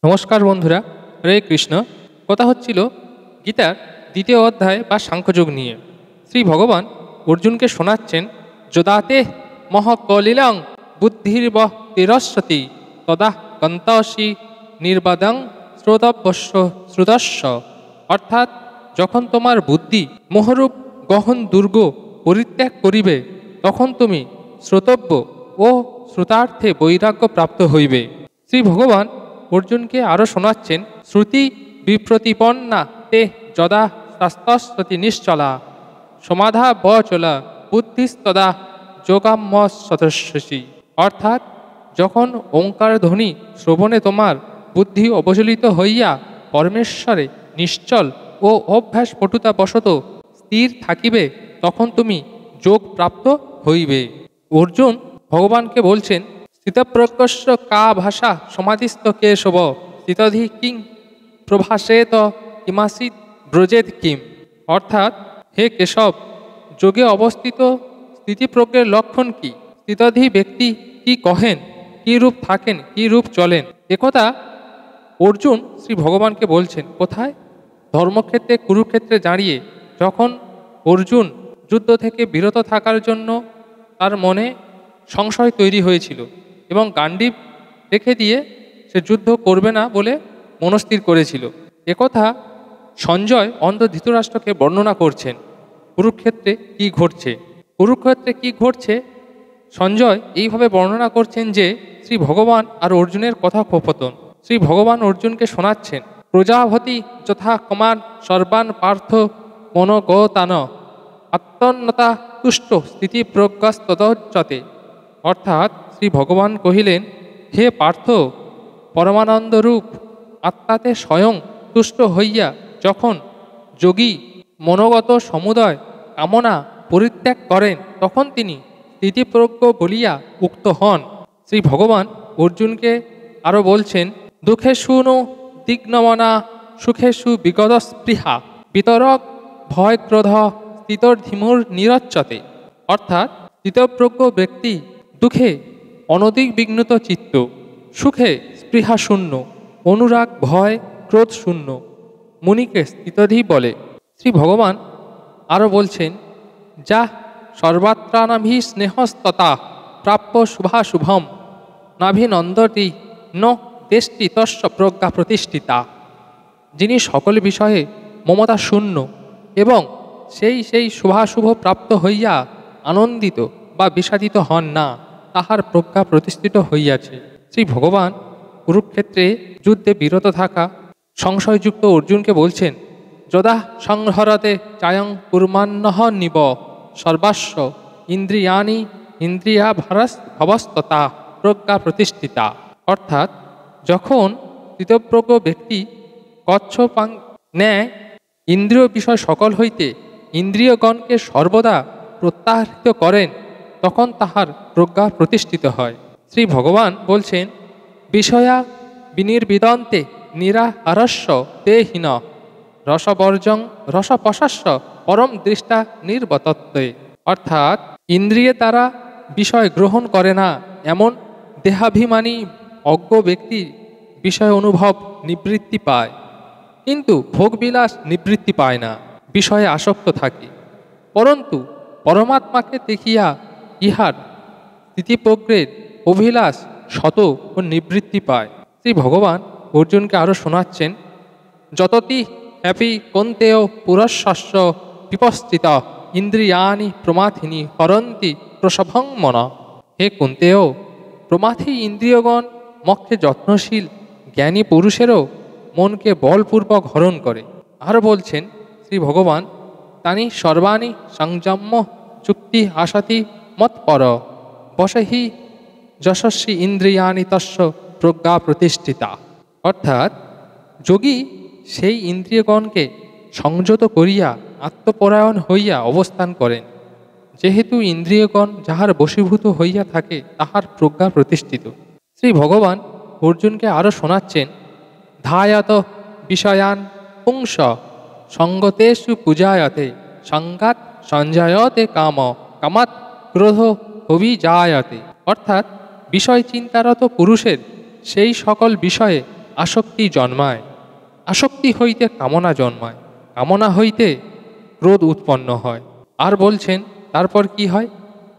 নমস্কার বন্ধুরা, হরে কৃষ্ণ। কথা হচ্ছিল গীতার দ্বিতীয় অধ্যায় বা সাংখ্যযোগ নিয়ে। শ্রী ভগবান অর্জুনকে শোনাচ্ছেন, যদাতে মহকলিলং বুদ্ধির্ব তিরস্বতি তদা গন্তসি নির্বাদং শ্রোতব্যস্য শ্রুতস্য। অর্থাৎ যখন তোমার বুদ্ধি মোহরূপ গহন দুর্গ পরিত্যাগ করিবে, তখন তুমি শ্রোতব্য ও শ্রুতার্থে বৈরাগ্য প্রাপ্ত হইবে। শ্রী ভগবান অর্জুনকে আরও শোনাচ্ছেন, শ্রুতি বিপ্রতিপন্না তে যদা শাস্ত্রস্বতি নিশ্চলা সমাধা বচলা বুদ্ধিস্তদা যোগাম্য সদস্যসি। অর্থাৎ যখন ওঙ্কার ধ্বনি শ্রবণে তোমার বুদ্ধি অবচলিত হইয়া পরমেশ্বরে নিশ্চল ও অভ্যাস পটুতা বশত স্থির থাকিবে, তখন তুমি যোগ প্রাপ্ত হইবে। অর্জুন ভগবানকে বলছেন, স্থিতপ্রজ্ঞস্য কা ভাষা সমাধিস্থ কেশব স্থিতধি কিং প্রভাসেত কিমাসিত ব্রজেদ কিম। অর্থাৎ হে কেশব, যোগে অবস্থিত স্থিতিপ্রজ্ঞের লক্ষণ কি? স্থিতধি ব্যক্তি কি কহেন, কি রূপ থাকেন, কি রূপ চলেন? একথা অর্জুন শ্রী ভগবানকে বলছেন। কোথায়? ধর্মক্ষেত্রে কুরুক্ষেত্রে দাঁড়িয়ে যখন অর্জুন যুদ্ধ থেকে বিরত থাকার জন্য তার মনে সংশয় তৈরি হয়েছিল এবং গান্ডীব রেখে দিয়ে সে যুদ্ধ করবে না বলে মনস্থির করেছিল। একথা সঞ্জয় অন্ধ ধৃতরাষ্ট্রকে বর্ণনা করছেন। কুরুক্ষেত্রে কি ঘটছে? কুরুক্ষেত্রে কি ঘটছে সঞ্জয় এইভাবে বর্ণনা করছেন যে, শ্রী ভগবান আর অর্জুনের কথোপকথন শ্রী ভগবান অর্জুনকে শোনাচ্ছেন। প্রজাপতি যথা কমান সর্বান পার্থ মনোগতান আত্মন্নতা তুষ্ট স্থিতিপ্রজ্ঞস্তদোচ্যতে। অর্থাৎ শ্রী ভগবান কহিলেন, হে পার্থ, পরমানন্দরূপ আত্মাতে স্বয়ং তুষ্ট হইয়া যখন যোগী মনোগত সমুদয় কামনা পরিত্যাগ করেন, তখন তিনি স্থিতিপ্রজ্ঞ বলিয়া উক্ত হন। শ্রী ভগবান অর্জুনকে আরও বলছেন, দুঃখেষু নো দিগ্নমনা সুখেষু বিগত স্পৃহা বিতরক ভয় ক্রোধ স্থিতর্ধিমুর নিরচ্যতে। অর্থাৎ স্থিতপ্রজ্ঞ ব্যক্তি দুঃখে অনদিগ্বিঘ্নত চিত্ত, সুখে স্পৃহা শূন্য, অনুরাগ ভয় ক্রোধ শূন্য, মুনিকে স্থিতধি বলে। শ্রী ভগবান আরও বলছেন, যা সর্বাত্রানাভি স্নেহস্ততা প্রাপ্য শুভাশুভম নাভিনন্দতি ন দেষ্টি তস্য প্রজ্ঞা প্রতিষ্ঠিতা। যিনি সকল বিষয়ে মমতা শূন্য এবং সেই শুভাশুভ প্রাপ্ত হইয়া আনন্দিত বা বিষাদিত হন না, তাহার প্রজ্ঞা প্রতিষ্ঠিত হইয়াছে। শ্রী ভগবান কুরুক্ষেত্রে যুদ্ধে বিরত থাকা সংশয়যুক্ত অর্জুনকে বলছেন, যদা সংহরতে চায়ং কুর্মান্নহ নিব সর্বাস্ব ইন্দ্রিয়ানি ইন্দ্রিয়া ভবস্ততা প্রজ্ঞা প্রতিষ্ঠিতা। অর্থাৎ যখন স্থিতপ্রজ্ঞ ব্যক্তি কচ্ছপাং ন্যায় ইন্দ্রিয় বিষয় সকল হইতে ইন্দ্রিয়গণকে সর্বদা প্রত্যাহৃত করেন, তখন তাহার প্রজ্ঞা প্রতিষ্ঠিত হয়। শ্রী ভগবান বলছেন, বিষয়া বিনির্বিদন্তে নিরাহারস্য তে হীন রসবর্জং রসপশস্য পরম দৃষ্টা নির্বতত্বে। অর্থাৎ ইন্দ্রিয়ে তারা বিষয় গ্রহণ করে না এমন দেহাভিমানী অজ্ঞ ব্যক্তি বিষয় অনুভব নিবৃত্তি পায়, কিন্তু ভোগবিলাস নিবৃত্তি পায় না, বিষয়ে আসক্ত থাকে। পরন্তু পরমাত্মাকে দেখিয়া ইহার স্থিতিপ্রজ্ঞের অভিলাষ শত ও নিবৃত্তি পায়। শ্রী ভগবান অর্জুনকে আরও শোনাচ্ছেন, যততি হ্যাপি কন্তেয় পুরঃশস্য বিপস্থিত ইন্দ্রিয়ানি প্রমাথিনী হরন্তি প্রসভং মন। হে কুন্তেয়, প্রমাথী ইন্দ্রিয়গণ মক্ষে যত্নশীল জ্ঞানী পুরুষেরও মনকে বলপূর্বক হরণ করে। আর বলছেন শ্রী ভগবান, তানি সর্বাণি সংযম্য চুক্তি আসাতি মৎপর বসহি যশস্বী ইন্দ্রিয়ানি তস্য প্রজ্ঞা প্রতিষ্ঠিতা। অর্থাৎ যোগী সেই ইন্দ্রিয়গণকে সংযত করিয়া আত্মপরায়ণ হইয়া অবস্থান করেন। যেহেতু ইন্দ্রিয়গণ যাহার বশীভূত হইয়া থাকে, তাহার প্রজ্ঞা প্রতিষ্ঠিত। শ্রী ভগবান অর্জুনকে আরও শোনাচ্ছেন, ধায়াত বিষয়ান পুংস সঙ্গতেষু পূজায়তে সঙ্গাত সঞ্জয়তে কাম কামাত ক্রোধ অভিজায়তে। অর্থাৎ বিষয় চিন্তারত পুরুষের সেই সকল বিষয়ে আসক্তি জন্মায়, আসক্তি হইতে কামনা জন্মায়, কামনা হইতে ক্রোধ উৎপন্ন হয়। আর বলছেন তারপর কি হয়?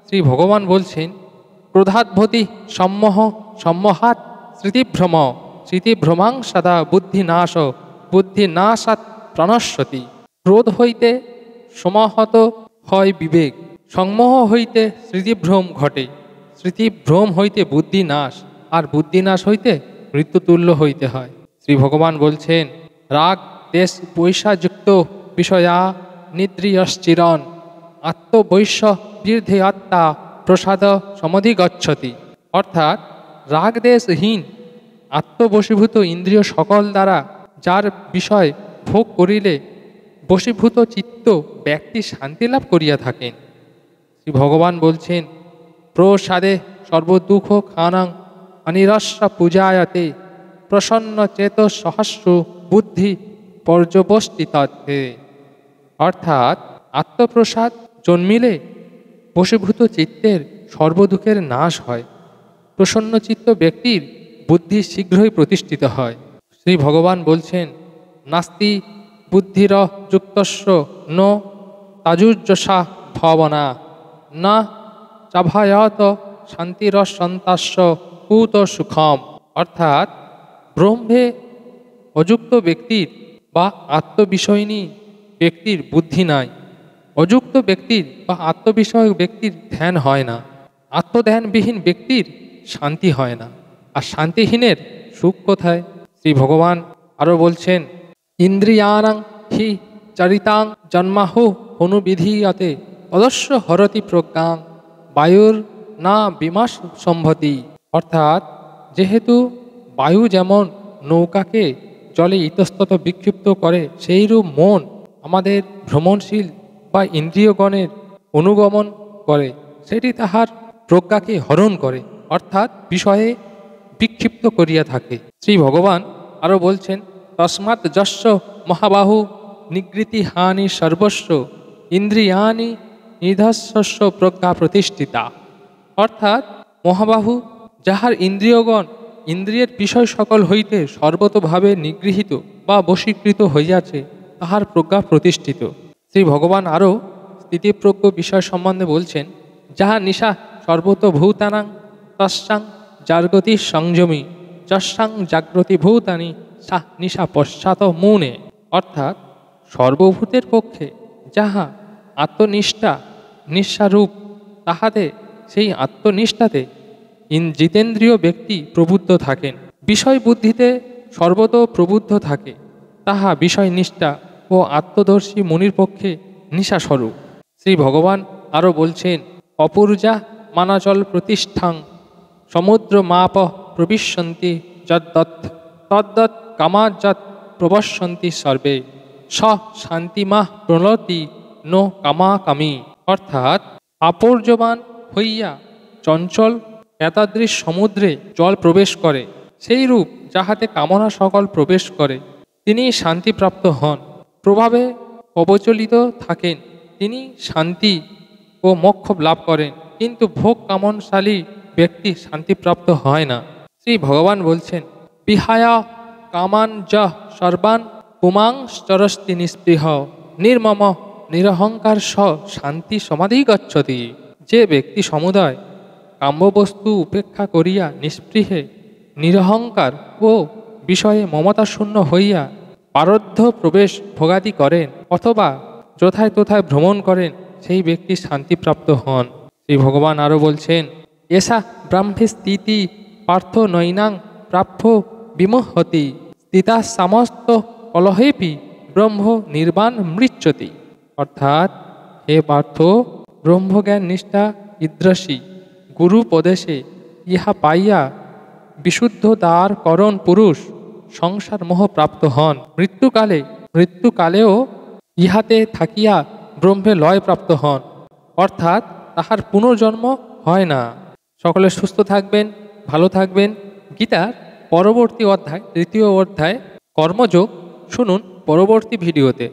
শ্রী ভগবান বলছেন, ক্রোধাদ্ভতি সম্মোহ, সম্মোহাৎ স্মৃতিভ্রম, স্মৃতিভ্রমাং সদা বুদ্ধিনাশ, বুদ্ধিনাশাৎ প্রণশ্যতি। ক্রোধ হইতে সমাহত হয় বিবেক, সম্মোহ হইতে স্মৃতিভ্রম ঘটে, স্মৃতিভ্রম হইতে বুদ্ধিনাশ, আর বুদ্ধিনাশ হইতে মৃত্যুতুল্য হইতে হয়। শ্রী ভগবান বলছেন, রাগ দেশ বৈষাযুক্ত বিষয়া নিদ্রিয়শ্চিরণ, আত্মবৈশ্য বীর্ধে আত্মা প্রসাদ সমধিগচ্ছতি। অর্থাৎ রাগদেশহীন আত্মবশীভূত ইন্দ্রিয় সকল দ্বারা যার বিষয় ভোগ করিলে বশীভূত চিত্ত ব্যক্তি শান্তি লাভ করিয়া থাকেন। শ্রী ভগবান বলছেন, প্রসাদে সর্বদুঃখ খানাং অনিরস্য পূজায়তে, প্রসন্ন চেত সহস্র বুদ্ধি পর্যবষ্টিতে। অর্থাৎ আত্মপ্রসাদ জন্মিলে বশীভূত চিত্তের সর্বদুঃখের নাশ হয়, প্রসন্নচিত্ত ব্যক্তির বুদ্ধি শীঘ্রই প্রতিষ্ঠিত হয়। শ্রী ভগবান বলছেন, নাস্তি বুদ্ধির যুক্তস্য ন তাজুর্যসা ভাবনা, না চাভায়ত শান্তিরসন্তাস্য কুত সুখম। অর্থাৎ ব্রহ্মে অযুক্ত ব্যক্তির বা আত্মবিষয়িনী ব্যক্তির বুদ্ধি নাই, অযুক্ত ব্যক্তির বা আত্মবিষয়ক ব্যক্তির ধ্যান হয় না, আত্মধ্যানবিহীন ব্যক্তির শান্তি হয় না, আর শান্তিহীনের সুখ কোথায়? শ্রী ভগবান আরও বলছেন, ইন্দ্রিয়াণাং হি চরিতাং জন্মাহু অনুবিধীয়তে, অদস্য হরতি প্রজ্ঞাং বায়ুর না বিমাস সম্ভতি। অর্থাৎ যেহেতু বায়ু যেমন নৌকাকে জলে ইতস্তত বিক্ষিপ্ত করে, সেইরূপ মন আমাদের ভ্রমণশীল বা ইন্দ্রিয়গণের অনুগমন করে, সেটি তাহার প্রজ্ঞাকে হরণ করে, অর্থাৎ বিষয়ে বিক্ষিপ্ত করিয়া থাকে। শ্রী ভগবান আরও বলছেন, তস্মাৎ যস্য মহাবাহু নিগৃতি হানি সর্বস্ব, ইন্দ্রিয়ানি নিধস্য প্রজ্ঞা প্রতিষ্ঠিতা। অর্থাৎ মহাবাহু যাহার ইন্দ্রিয়গণ ইন্দ্রিয়ের বিষয় সকল হইতে সর্বতোভাবে নিগৃহীত বা বশীকৃত হইয়াছে, তাহার প্রজ্ঞা প্রতিষ্ঠিত। শ্রী ভগবান আরও স্থিতিপ্রজ্ঞ বিষয় সম্বন্ধে বলছেন, যাহা নিশা সর্বতভূতানাং তস্যাং জাগ্রতি সংযমী, যস্যাং জাগ্রতি ভূতানি সা নিশা পশ্চাৎ মূনে। অর্থাৎ সর্বভূতের পক্ষে যাহা আত্মনিষ্ঠা নিঃস্বারূপ, তাহাতে সেই আত্মনিষ্ঠাতে জিতেন্দ্রীয় ব্যক্তি প্রবুদ্ধ থাকেন, বিষয় বুদ্ধিতে সর্বত প্রবুদ্ধ থাকে, তাহা বিষয়নিষ্ঠা ও আত্মদর্শী মনির পক্ষে নিশাস্বরূপ। শ্রী ভগবান আরও বলছেন, অপূর্জা মানাচল প্রতিষ্ঠাং সমুদ্র মাপ প্রবিশ্যন্তি যদ্দত্ত তদ্দৎ কামাযৎ প্রবশ্যন্তি সর্বে, স শান্তিমাহ প্রণতি নো কামাকামী। অর্থাৎ আপর্যমান হইয়া চঞ্চল এতাদৃশ সমুদ্রে জল প্রবেশ করে, সেই রূপ যাহাতে কামনা সকল প্রবেশ করে, তিনি শান্তিপ্রাপ্ত হন, প্রভাবে অবচলিত থাকেন, তিনি শান্তি ও মোক্ষ লাভ করেন, কিন্তু ভোগ কামনশালী ব্যক্তি শান্তিপ্রাপ্ত হয় না। শ্রী ভগবান বলছেন, বিহায়া কামান য সর্বান পুমাংশ্চরস্তি নিস্পৃহ, নির্মম নিরহংকার স শান্তি সমাধি গচ্ছতি। যে ব্যক্তি সমুদয় কাম্যবস্তু উপেক্ষা করিয়া নিস্পৃহে নিরহংকার ও বিষয়ে মমতাশূন্য হইয়া পারদ্ধ প্রবেশ ভোগাদি করেন, অথবা যথায় তথায় ভ্রমণ করেন, সেই ব্যক্তি শান্তিপ্রাপ্ত হন। শ্রী ভগবান আরও বলছেন, এষা ব্রাহ্মে স্থিতি পার্থ নৈনাং প্রাপ্য বিমোহতি, স্থিতা সমস্ত কলহেপি ব্রহ্ম নির্বাণ মৃচ্যতি। অর্থাৎ হে পার্থ, ব্রহ্মজ্ঞান নিষ্ঠা ঈদৃশী গুরুপদেশে ইহা পাইয়া বিশুদ্ধ দ্বার করণ পুরুষ সংসার মোহ প্রাপ্ত হন, মৃত্যুকালেও ইহাতে থাকিয়া ব্রহ্মে লয় প্রাপ্ত হন, অর্থাৎ তাহার পুনর্জন্ম হয় না। সকলে সুস্থ থাকবেন, ভালো থাকবেন। গীতার পরবর্তী অধ্যায়, তৃতীয় অধ্যায় কর্মযোগ শুনুন পরবর্তী ভিডিওতে।